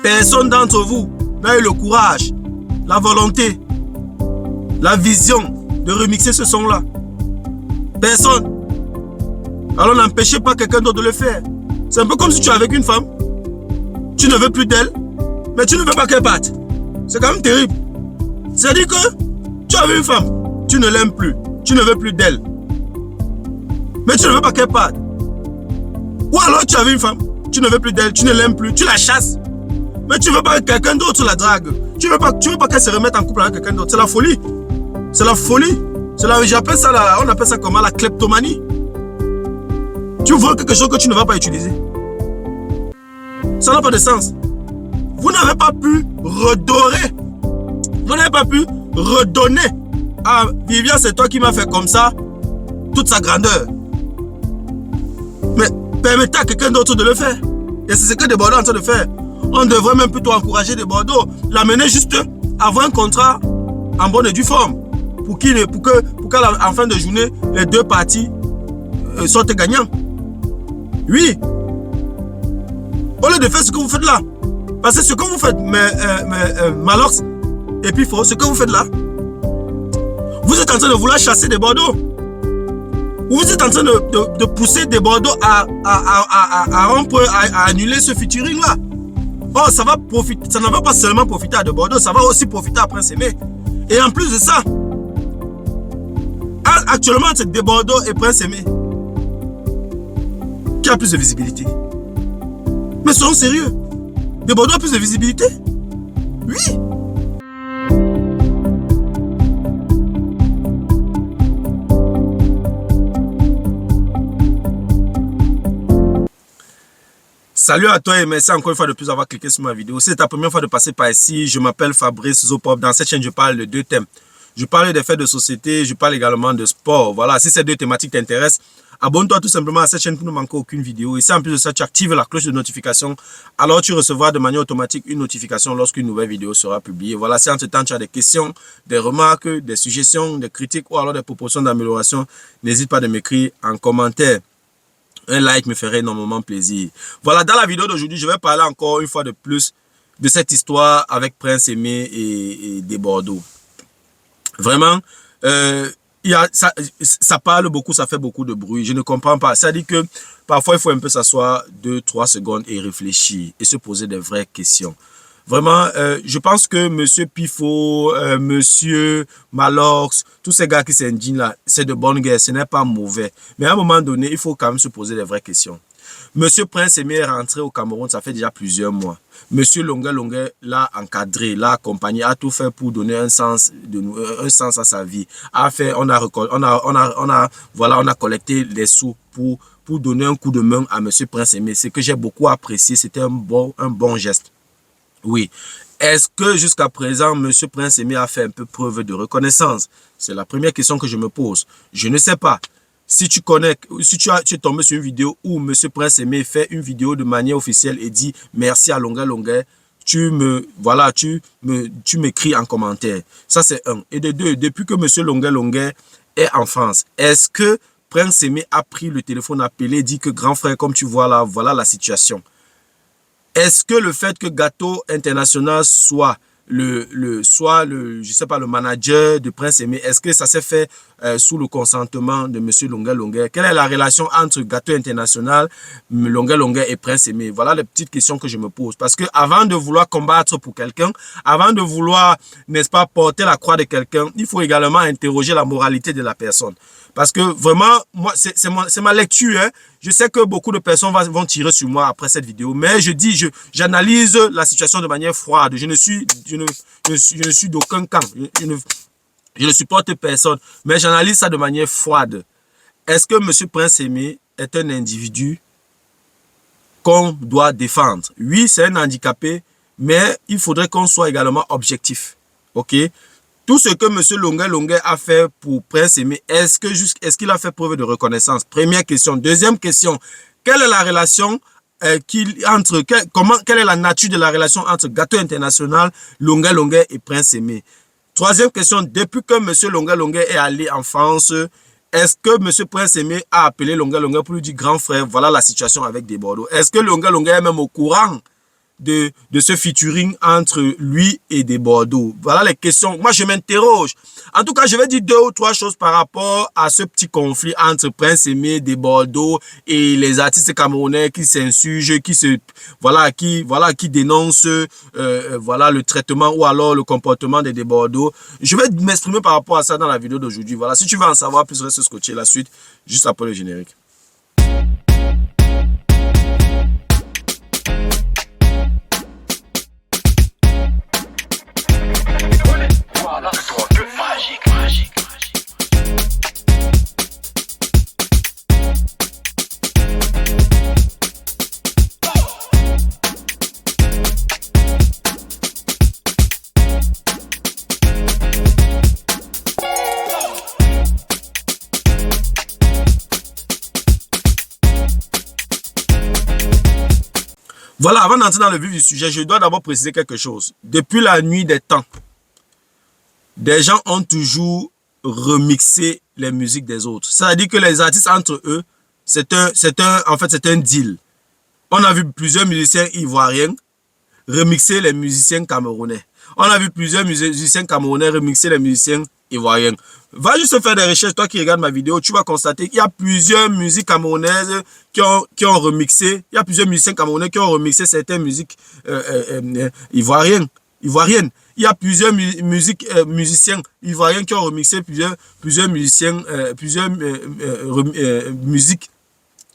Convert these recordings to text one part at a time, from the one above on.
Personne d'entre vous n'a eu le courage, la volonté, la vision de remixer ce son-là. Personne. Alors n'empêchez pas quelqu'un d'autre de le faire. C'est un peu comme si tu es avec une femme, tu ne veux plus d'elle, mais tu ne veux pas qu'elle parte. C'est quand même terrible. C'est-à-dire que tu as vu une femme, tu ne l'aimes plus, tu ne veux plus d'elle, mais tu ne veux pas qu'elle parte. Ou alors tu as vu une femme, tu ne veux plus d'elle, tu ne l'aimes plus, tu la chasses, mais tu ne veux pas que quelqu'un d'autre la drague. Tu ne veux pas qu'elle se remette en couple avec quelqu'un d'autre. C'est la folie. C'est la folie. J'appelle ça, on appelle ça comment? La kleptomanie. Tu veux quelque chose que tu ne vas pas utiliser. Ça n'a pas de sens. Vous n'avez pas pu redorer. Vous n'avez pas pu redonner à Vivian, c'est toi qui m'as fait comme ça, toute sa grandeur. Mais permettez à quelqu'un d'autre de le faire. Et c'est ce que Desbordeaux est en train de faire. On devrait même plutôt encourager Desbordeaux, l'amener juste à avoir un contrat en bonne et due forme. Pour qu'à la fin de journée, les deux parties sortent gagnants. Oui. Au lieu de faire ce que vous faites là. Parce que ce que vous faites, Malox et Pifo, ce que vous faites là, vous êtes en train de vouloir chasser Desbordeaux. Vous êtes en train de pousser Desbordeaux à rompre, à annuler ce featuring là. Oh, ça ne va pas seulement profiter à Desbordeaux, ça va aussi profiter à Prince Aimé. Et en plus de ça, actuellement, c'est Desbordeaux et Prince Aimé qui a plus de visibilité. Mais soyons sérieux. Desbordeaux a plus de visibilité? Oui. Salut à toi et merci encore une fois de plus avoir cliqué sur ma vidéo. Si c'est ta première fois de passer par ici, je m'appelle Fabrice Zopop. Dans cette chaîne, je parle de deux thèmes. Je parle des faits de société, je parle également de sport. Voilà, si ces deux thématiques t'intéressent, abonne-toi tout simplement à cette chaîne pour ne manquer aucune vidéo. Et si en plus de ça, tu actives la cloche de notification, alors tu recevras de manière automatique une notification lorsqu'une nouvelle vidéo sera publiée. Voilà, si entre-temps tu as des questions, des remarques, des suggestions, des critiques ou alors des propositions d'amélioration, n'hésite pas de m'écrire en commentaire. Un like me ferait énormément plaisir. Voilà, dans la vidéo d'aujourd'hui, je vais parler encore une fois de plus de cette histoire avec Prince Aimé et Desbordeaux. Vraiment, ça parle beaucoup, ça fait beaucoup de bruit. Je ne comprends pas. Ça dit que parfois, il faut un peu s'asseoir 2-3 secondes et réfléchir et se poser des vraies questions. Vraiment, je pense que M. Pifo, M. Malox, tous ces gars qui s'indignent là, c'est de bonne guerre, ce n'est pas mauvais. Mais à un moment donné, il faut quand même se poser des vraies questions. M. Prince Aimé est rentré au Cameroun, ça fait déjà plusieurs mois. M. Longuet l'a encadré, l'a accompagné, a tout fait pour donner un sens à sa vie. On a collecté les sous pour donner un coup de main à M. Prince Aimé. Ce que j'ai beaucoup apprécié, c'était un bon geste. Oui. Est-ce que jusqu'à présent, M. Prince Aimé a fait un peu preuve de reconnaissance? C'est la première question que je me pose. Je ne sais pas. Si tu connais, si tu es tombé sur une vidéo où M. Prince Aimé fait une vidéo de manière officielle et dit merci à Longuet, tu m'écris en commentaire. Ça, c'est un. Et de deux, depuis que M. Longuet est en France, est-ce que Prince Aimé a pris le téléphone, appelé et dit que grand frère, comme tu vois là, voilà la situation? Est-ce que le fait que Gâteau International soit je sais pas, le manager de Prince Aimé, est-ce que ça s'est fait sous le consentement de M. Longuet? Quelle est la relation entre Gâteau International, Longuet et Prince Aimé? Voilà les petites questions que je me pose. Parce que avant de vouloir combattre pour quelqu'un, avant de vouloir, n'est-ce pas, porter la croix de quelqu'un, il faut également interroger la moralité de la personne. Parce que vraiment, moi, c'est ma lecture. Hein. Je sais que beaucoup de personnes vont tirer sur moi après cette vidéo. Mais j'analyse la situation de manière froide. Je ne suis d'aucun camp. Je ne supporte personne. Mais j'analyse ça de manière froide. Est-ce que M. Prince Aimé est un individu qu'on doit défendre? Oui, c'est un handicapé. Mais il faudrait qu'on soit également objectif. OK? Tout ce que M. Longuet a fait pour Prince Aimé, est-ce qu'il a fait preuve de reconnaissance? Première question. Deuxième question, quelle est la relation quelle est la nature de la relation entre Gâteau International, Longuet et Prince Aimé? Troisième question, depuis que M. Longuet est allé en France, est-ce que M. Prince Aimé a appelé Longuet pour lui dire grand frère, voilà la situation avec Desbordeaux? Est-ce que Longuet est même au courant de ce featuring entre lui et des Bordeaux? Voilà les questions. Moi, je m'interroge. En tout cas, je vais dire 2 ou 3 choses par rapport à ce petit conflit entre Prince Aimé, des Bordeaux et les artistes camerounais qui s'insurgent, qui dénoncent voilà, le traitement ou alors le comportement des Bordeaux. Je vais m'exprimer par rapport à ça dans la vidéo d'aujourd'hui. Voilà, si tu veux en savoir plus, reste scotché. La suite, juste après le générique. Voilà, avant d'entrer dans le vif du sujet, je dois d'abord préciser quelque chose. Depuis la nuit des temps, des gens ont toujours remixé les musiques des autres. C'est-à-dire que les artistes entre eux, c'est un deal. On a vu plusieurs musiciens ivoiriens remixer les musiciens camerounais. On a vu plusieurs musiciens camerounais remixer les musiciens ivoiriens. Va juste faire des recherches, toi qui regardes ma vidéo, tu vas constater qu'il y a plusieurs musiques camerounaises qui ont remixé, il y a plusieurs musiciens camerounais qui ont remixé certaines musiques ivoiriennes. Il y a plusieurs musiciens ivoiriens qui ont remixé plusieurs musiques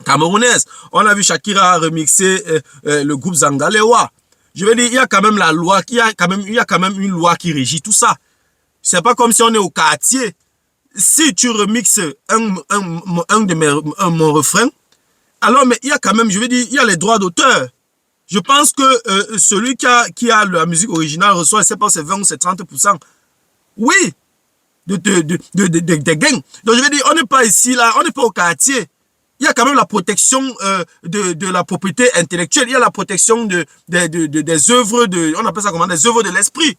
camerounaises. On a vu Shakira remixer le groupe Zangalewa. Je veux dire, il y a quand même la loi, il y a quand même une loi qui régit tout ça. C'est pas comme si on est au quartier. Si tu remixes mon refrain, alors mais il y a quand même, je veux dire, il y a les droits d'auteur. Je pense que celui qui a la musique originale reçoit, je sais pas, c'est 20 ou c'est 30%. Oui, des gains. Donc je veux dire, on n'est pas ici, là, on n'est pas au quartier. Il y a quand même la protection de la propriété intellectuelle. Il y a la protection des œuvres on appelle ça comment, des œuvres de l'esprit.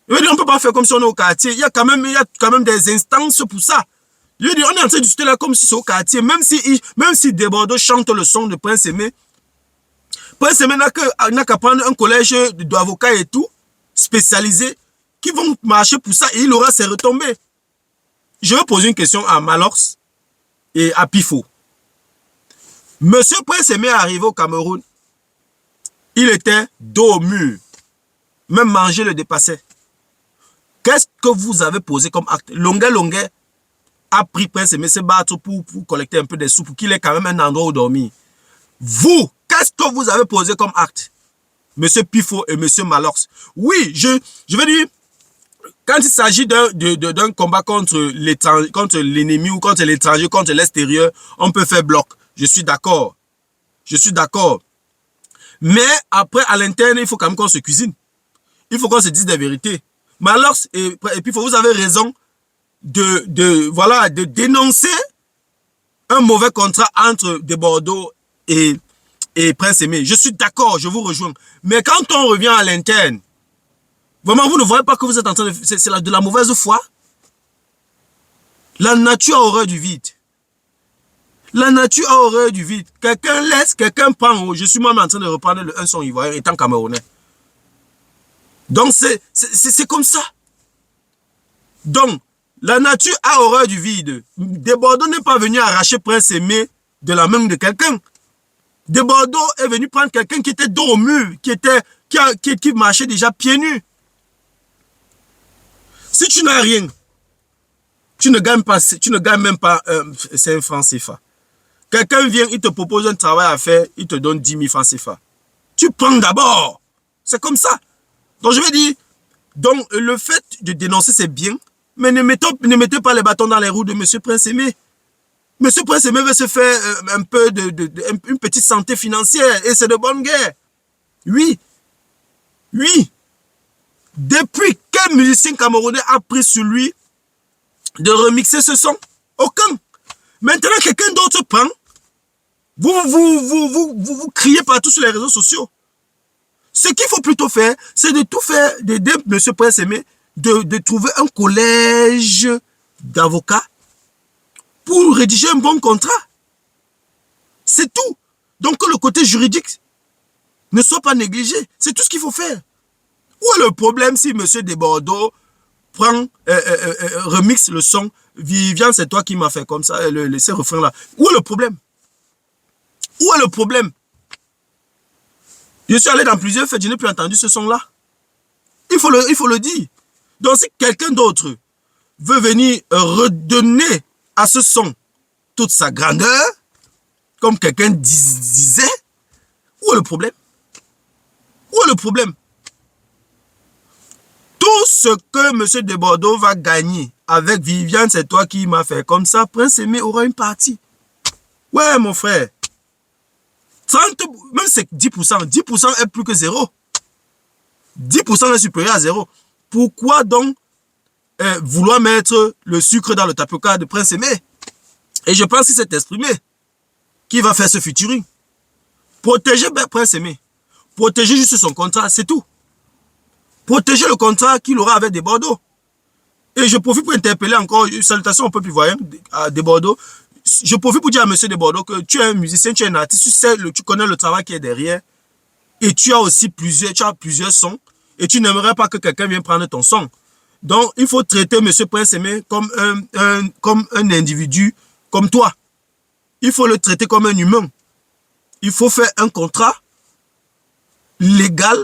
Je veux dire, on ne peut pas faire comme si on est au quartier. Il y a quand même des instances pour ça. Je veux dire, on est en train de discuter là comme si c'est au quartier. Même si des Bordeaux chantent le son de Prince Aimé, Prince Aimé n'a qu'à prendre un collège d'avocats et tout, spécialisés, qui vont marcher pour ça et il aura ses retombées. Je vais poser une question à Malox et à Pifo. Monsieur Prince Aimé est arrivé au Cameroun. Il était dos au mur. Même manger le dépassait. Qu'est-ce que vous avez posé comme acte? Longuet a pris Prince Aimé se battre pour collecter un peu des sous, pour qu'il ait quand même un endroit où dormir. Vous, qu'est-ce que vous avez posé comme acte? Monsieur Pifo et Monsieur Malox. Oui, je veux dire, quand il s'agit d'un combat contre l'ennemi ou contre l'étranger, contre l'extérieur, on peut faire bloc. Je suis d'accord. Mais après, à l'interne, il faut quand même qu'on se cuisine. Il faut qu'on se dise des vérités. Malox et puis vous avez raison de dénoncer un mauvais contrat entre des Bordeaux et Prince Aimé. Je suis d'accord, je vous rejoins. Mais quand on revient à l'interne, vraiment, vous ne voyez pas que vous êtes en train de... C'est de la mauvaise foi. La nature a horreur du vide. La nature a horreur du vide. Quelqu'un laisse, quelqu'un prend. Je suis même en train de reprendre un son ivoirien étant camerounais. Donc, c'est comme ça. Donc, la nature a horreur du vide. Des Bordeaux n'est pas venu arracher Prince Aimé de la main de quelqu'un. Des Bordeaux est venu prendre quelqu'un qui était dos au mur, qui marchait déjà pieds nus. Si tu n'as rien, tu ne gagnes même pas 5 francs CFA. Quelqu'un vient, il te propose un travail à faire, il te donne 10 000 francs CFA. Tu prends d'abord. C'est comme ça. Donc je vais dire, donc le fait de dénoncer c'est bien, mais ne mettez pas les bâtons dans les roues de M. Prince Aimé. M. Prince Aimé veut se faire un peu une petite santé financière et c'est de bonne guerre. Oui. Depuis quel musicien camerounais a pris sur lui de remixer ce son? Aucun. Maintenant quelqu'un d'autre prend. Vous criez partout sur les réseaux sociaux. Ce qu'il faut plutôt faire, c'est de tout faire, d'aider M. Prince Aimé, de trouver un collège d'avocats pour rédiger un bon contrat. C'est tout. Donc le côté juridique Ne sois pas négligé. C'est tout ce qu'il faut faire. Où est le problème si monsieur de Bordeaux prend, remixe le son Viviane, c'est toi qui m'as fait comme ça, ces refrains-là. Où est le problème? Où est le problème? Je suis allé dans plusieurs fêtes, je n'ai plus entendu ce son-là. Il faut le dire. Donc, si quelqu'un d'autre veut venir redonner à ce son toute sa grandeur, comme quelqu'un disait, où est le problème? Où est le problème? Tout ce que M. de Bordeaux va gagner avec Viviane, c'est toi qui m'as fait comme ça, Prince Aimé aura une partie. Ouais, mon frère. 30, même c'est 10%. 10% est plus que zéro. 10% est supérieur à zéro. Pourquoi donc vouloir mettre le sucre dans le tapioca de Prince Aimé? Et je pense qu'il s'est exprimé. Qui va faire ce featuring? Protéger Prince Aimé. Protéger juste son contrat, c'est tout. Protéger le contrat qu'il aura avec des Bordeaux. Et je profite pour interpeller encore, salutations au peuple ivoirien des Bordeaux. Je profite pour dire à monsieur de Bordeaux que tu es un musicien, tu es un artiste, tu connais le travail qui est derrière. Et tu as aussi plusieurs sons. Et tu n'aimerais pas que quelqu'un vienne prendre ton son. Donc, il faut traiter monsieur Prince Aimé comme un individu comme toi. Il faut le traiter comme un humain. Il faut faire un contrat légal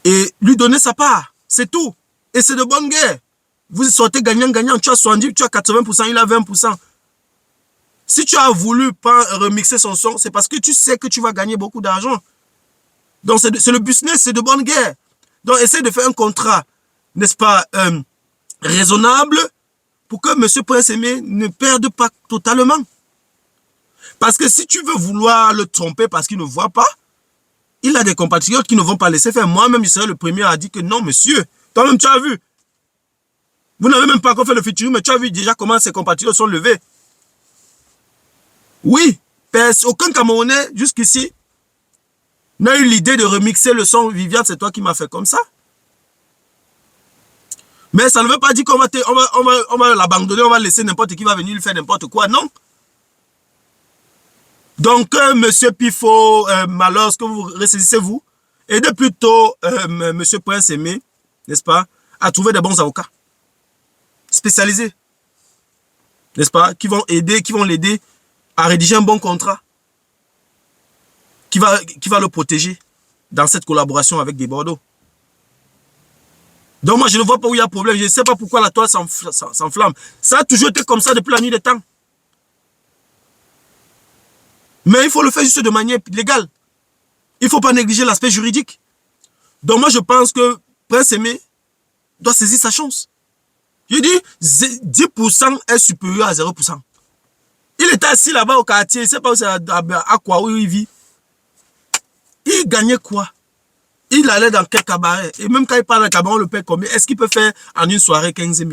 et lui donner sa part. C'est tout. Et c'est de bonne guerre. Vous sortez gagnant-gagnant. Tu as 70, tu as 80%, il a 20%. Si tu as voulu pas remixer son son, c'est parce que tu sais que tu vas gagner beaucoup d'argent. Donc c'est le business, c'est de bonne guerre. Donc essaye de faire un contrat, n'est-ce pas, raisonnable pour que M. Prince Aimé ne perde pas totalement. Parce que si tu veux vouloir le tromper parce qu'il ne voit pas, il a des compatriotes qui ne vont pas laisser faire. Moi-même, je serai le premier à dire que non, monsieur. Toi-même, tu as vu. Vous n'avez même pas encore fait le featuring, mais tu as vu déjà comment ses compatriotes sont levés. Oui, aucun Camerounais jusqu'ici n'a eu l'idée de remixer le son Viviane, c'est toi qui m'as fait comme ça. Mais ça ne veut pas dire qu'on va l'abandonner, on va laisser n'importe qui va venir lui faire n'importe quoi, non. Donc, monsieur Pifo, lorsque vous ressaisissez-vous, aidez plutôt monsieur Prince Aimé, n'est-ce pas, à trouver des bons avocats spécialisés, n'est-ce pas, qui vont l'aider à rédiger un bon contrat, qui va le protéger dans cette collaboration avec des Bordeaux. Donc moi, je ne vois pas où il y a problème. Je ne sais pas pourquoi la toile s'enflamme. Ça a toujours été comme ça depuis la nuit des temps. Mais il faut le faire juste de manière légale. Il ne faut pas négliger l'aspect juridique. Donc moi, je pense que Prince Aimé doit saisir sa chance. Je dis, 10% est supérieur à 0%. Il était assis là-bas au quartier, il ne sait pas où c'est, à quoi, où il vit. Il gagnait quoi? Il allait dans quel cabaret? Et même quand il parle d'un cabaret, on le paie combien? Est-ce qu'il peut faire en une soirée 15 000?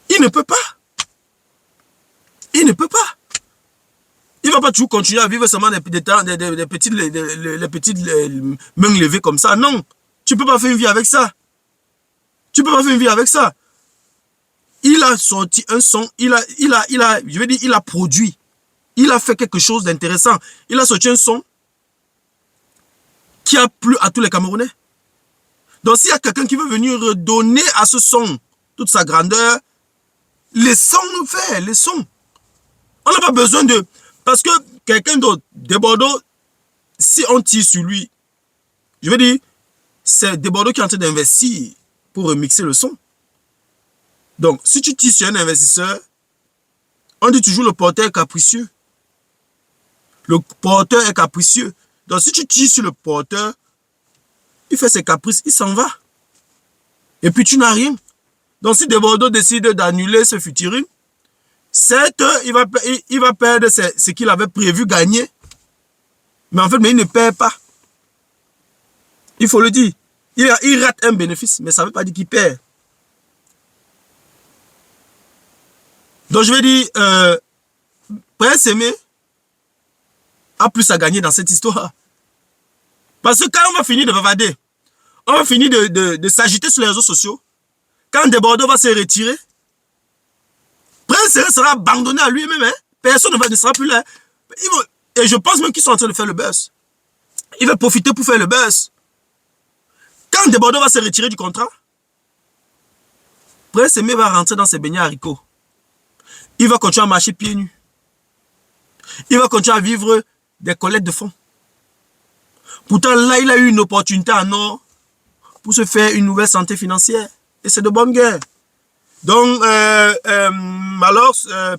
Il ne peut pas. Il ne peut pas. Il ne va pas toujours continuer à vivre seulement les petites mains levées comme ça. Non. Tu ne peux pas faire une vie avec ça. Tu ne peux pas faire une vie avec ça. Il a sorti un son, il a produit. Il a fait quelque chose d'intéressant. Il a sorti un son qui a plu à tous les Camerounais. Donc s'il y a quelqu'un qui veut venir redonner à ce son toute sa grandeur, laissons-nous faire, laissons. On n'a pas besoin de... Parce que quelqu'un d'autre, de Bordeaux, si on tire sur lui, je veux dire, c'est de Bordeaux qui est en train d'investir pour remixer le son. Donc, si tu tires sur un investisseur, on dit toujours le porteur est capricieux. Le porteur est capricieux. Donc, si tu tires sur le porteur, il fait ses caprices, il s'en va. Et puis, tu n'as rien. Donc, si de Bordeaux décide d'annuler ce featuring, c'est qu'il va perdre ce qu'il avait prévu gagner. Mais en fait, il ne perd pas. Il faut le dire. Il rate un bénéfice, mais ça ne veut pas dire qu'il perd. Donc, je vais dire, Prince Aimé a plus à gagner dans cette histoire. Parce que quand on va finir de bavader, on va finir de s'agiter sur les réseaux sociaux, quand de Bordeaux va se retirer, Prince Aimé sera abandonné à lui-même. Hein? Personne ne sera plus là. Et je pense même qu'ils sont en train de faire le buzz. Ils veulent profiter pour faire le buzz. Quand Desbordeaux va se retirer du contrat, Prince Aimé va rentrer dans ses beignets haricots. Il va continuer à marcher pieds nus. Il va continuer à vivre des collectes de fonds. Pourtant, là, il a eu une opportunité en or pour se faire une nouvelle santé financière. Et c'est de bonne guerre. Donc, alors,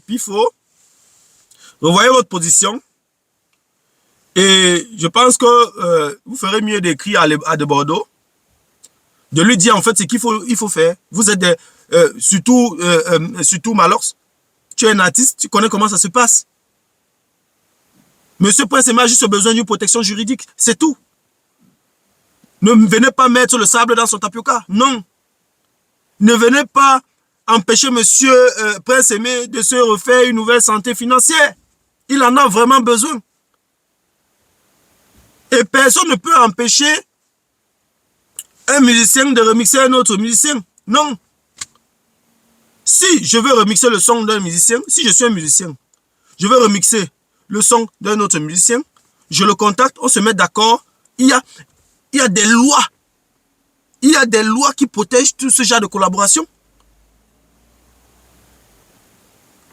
Pifo, revoyez votre position. Et je pense que vous ferez mieux d'écrire à Desbordeaux, de lui dire en fait ce qu'il faut faire. Vous êtes surtout Malors, tu es un artiste, tu connais comment ça se passe. Monsieur Prince Aimé a juste besoin d'une protection juridique, c'est tout. Ne venez pas mettre le sable dans son tapioca, non. Ne venez pas empêcher monsieur Prince Aimé de se refaire une nouvelle santé financière. Il en a vraiment besoin. Et personne ne peut empêcher un musicien de remixer un autre musicien. Non. Si je veux remixer le son d'un musicien, si je suis un musicien, je veux remixer le son d'un autre musicien, je le contacte, on se met d'accord. Il y a des lois. Il y a des lois qui protègent tout ce genre de collaboration.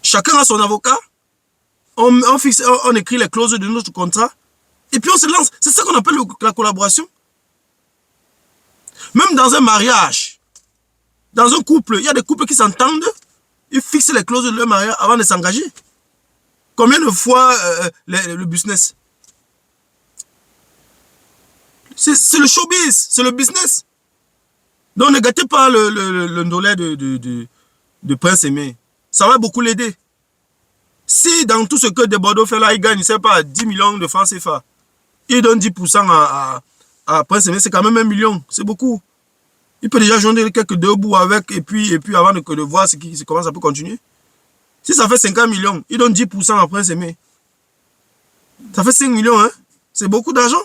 Chacun a son avocat. On écrit les clauses de notre contrat. Et puis on se lance. C'est ça qu'on appelle la collaboration. Même dans un mariage, dans un couple, il y a des couples qui s'entendent. Ils fixent les clauses de leur mariage avant de s'engager. Combien de fois le business? C'est le showbiz, c'est le business. Donc ne gâtez pas le dollar de Prince Aimé. Ça va beaucoup l'aider. Si dans tout ce que Desbordeaux fait là, il gagne, je ne sais pas, 10 millions de francs CFA, il donne 10% à Prince Aimé, c'est quand même 1 million, c'est beaucoup. Il peut déjà joindre quelques 2 bouts avec, et puis avant de voir comment ça peut continuer. Si ça fait 50 millions, il donne 10% à Prince Aimé. Ça fait 5 millions, hein? C'est beaucoup d'argent.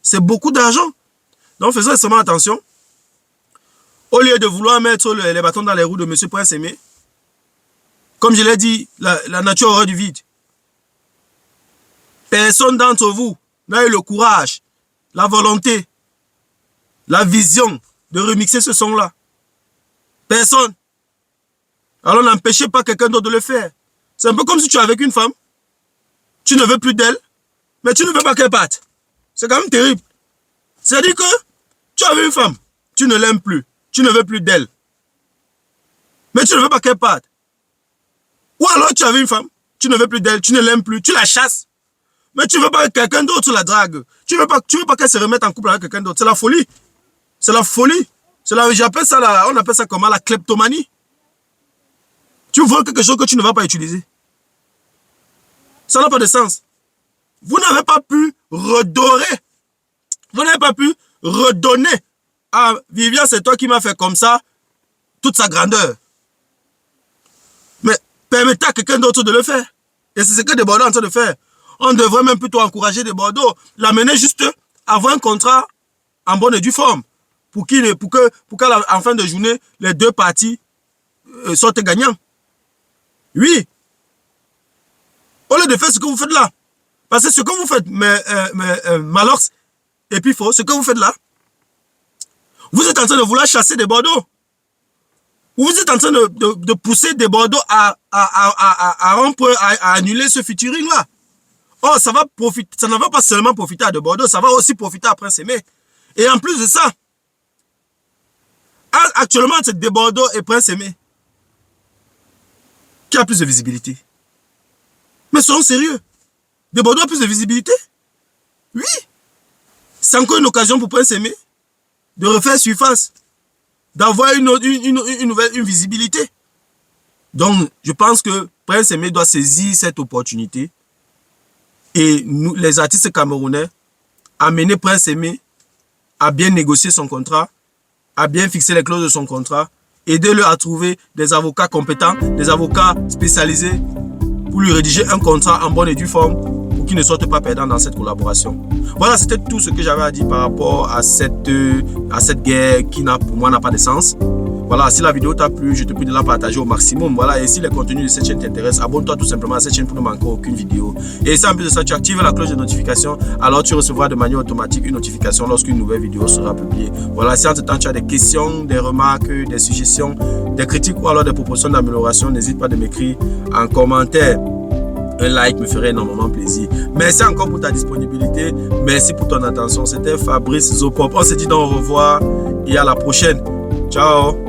C'est beaucoup d'argent. Donc faisons extrêmement attention. Au lieu de vouloir mettre les bâtons dans les roues de M. Prince Aimé, comme je l'ai dit, la nature horreur du vide. Personne d'entre vous n'a eu le courage, la volonté, la vision de remixer ce son-là. Personne. Alors n'empêchez pas quelqu'un d'autre de le faire. C'est un peu comme si tu es avec une femme, tu ne veux plus d'elle, mais tu ne veux pas qu'elle parte. C'est quand même terrible. C'est-à-dire que tu as une femme, tu ne l'aimes plus, tu ne veux plus d'elle, mais tu ne veux pas qu'elle parte. Ou alors tu avais une femme, tu ne veux plus d'elle, tu ne l'aimes plus, tu la chasses, mais tu ne veux pas que quelqu'un d'autre la drague. Tu veux pas qu'elle se remette en couple avec quelqu'un d'autre. C'est la folie. C'est la folie. J'appelle ça, on appelle ça comment? La kleptomanie. Tu veux quelque chose que tu ne vas pas utiliser. Ça n'a pas de sens. Vous n'avez pas pu redorer. Vous n'avez pas pu redonner à Viviane, c'est toi qui m'as fait comme ça, toute sa grandeur. Mais permettez à quelqu'un d'autre de le faire. Et c'est ce que Desbordeaux est en train de faire. On devrait même plutôt encourager Desbordeaux, l'amener juste à avoir un contrat en bonne et due forme. Pour qu'à la fin de journée, les deux parties sortent gagnants. Oui. Au lieu de faire ce que vous faites là. Parce que ce que vous faites, Malors et Pifo, ce que vous faites là, vous êtes en train de vouloir chasser Desbordeaux. Vous êtes en train de pousser Desbordeaux à annuler ce featuring là. Oh, ça ne va pas seulement profiter à Desbordeaux, ça va aussi profiter à Prince Aimé. Et en plus de ça, actuellement, c'est Desbordeaux et Prince Aimé qui a plus de visibilité. Mais soyons sérieux. Desbordeaux a plus de visibilité? Oui. C'est encore une occasion pour Prince Aimé de refaire surface, d'avoir une visibilité. Donc, je pense que Prince Aimé doit saisir cette opportunité et nous, les artistes camerounais, amener Prince Aimé à bien négocier son contrat, à bien fixer les clauses de son contrat, aider-le à trouver des avocats compétents, des avocats spécialisés pour lui rédiger un contrat en bonne et due forme pour qu'il ne sorte pas perdant dans cette collaboration. Voilà, c'était tout ce que j'avais à dire par rapport à cette guerre qui, pour moi, n'a pas de sens. Voilà, si la vidéo t'a plu, je te prie de la partager au maximum. Voilà, et si les contenus de cette chaîne t'intéressent, abonne-toi tout simplement à cette chaîne pour ne manquer aucune vidéo. Et si en plus de ça, tu actives la cloche de notification, alors tu recevras de manière automatique une notification lorsqu'une nouvelle vidéo sera publiée. Voilà, si entre-temps tu as des questions, des remarques, des suggestions, des critiques ou alors des propositions d'amélioration, n'hésite pas de m'écrire en commentaire. Un like me ferait énormément plaisir. Merci encore pour ta disponibilité. Merci pour ton attention. C'était Fabrice Zopop. On se dit donc au revoir et à la prochaine. Ciao.